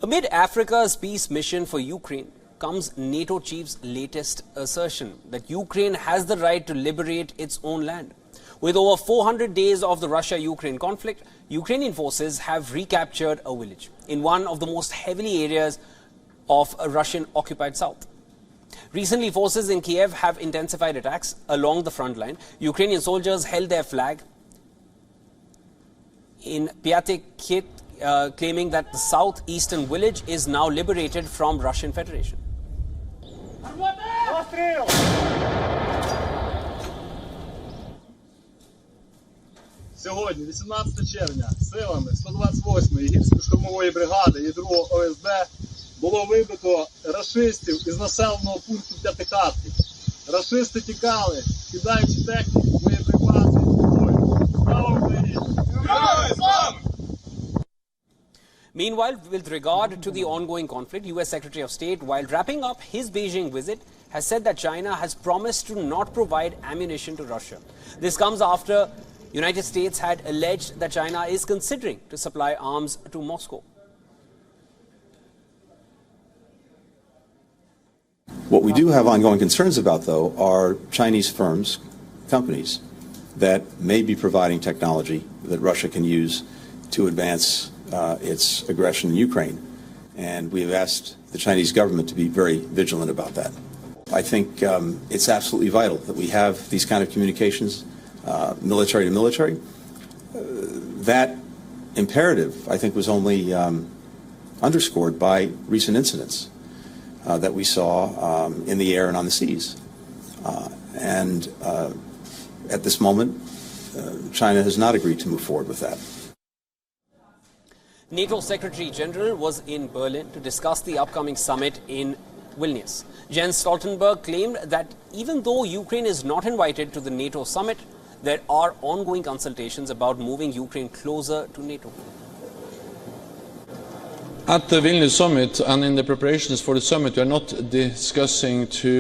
Amid Africa's peace mission for Ukraine comes NATO Chief's latest assertion that Ukraine has the right to liberate its own land. With over 400 days of the Russia-Ukraine conflict, Ukrainian forces have recaptured a village in one of the most heavily areas of a Russian-occupied south. Recently, forces in Kiev have intensified attacks along the front line. Ukrainian soldiers held their flag in Pyatikhyt, claiming that the southeastern village is now liberated from Russian Federation. Сьогодні, 18 червня, силами 128-ї гірсько-штурмової бригади і 2-го ОСБ було вибито рашистів із населеного пункту П'ятихатки. Рашисти тікали, кидаючи техніку, боєприпаси, зброю. Слава Україні! Героям слава! Meanwhile, with regard to the ongoing conflict, US Secretary of State, while wrapping up his Beijing visit, has said that China has promised to not provide ammunition to Russia. This comes after United States had alleged that China is considering to supply arms to Moscow. What we do have ongoing concerns about, though, are Chinese firms, companies, that may be providing technology that Russia can use to advance its aggression in Ukraine. And we have asked the Chinese government to be very vigilant about that. I think it's absolutely vital that we have these kind of communications, military to military. That imperative, I think, was only underscored by recent incidents that we saw in the air and on the seas. At this moment, China has not agreed to move forward with that. NATO Secretary General was in Berlin to discuss the upcoming summit in Vilnius. Jens Stoltenberg claimed that even though Ukraine is not invited to the NATO summit, there are ongoing consultations about moving Ukraine closer to NATO. At the Vilnius summit and in the preparations for the summit, we are not discussing to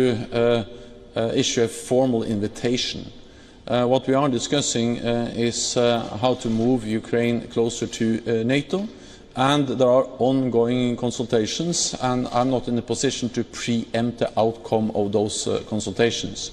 issue a formal invitation. What we are discussing is how to move Ukraine closer to NATO, and there are ongoing consultations, and I'm not in a position to preempt the outcome of those consultations.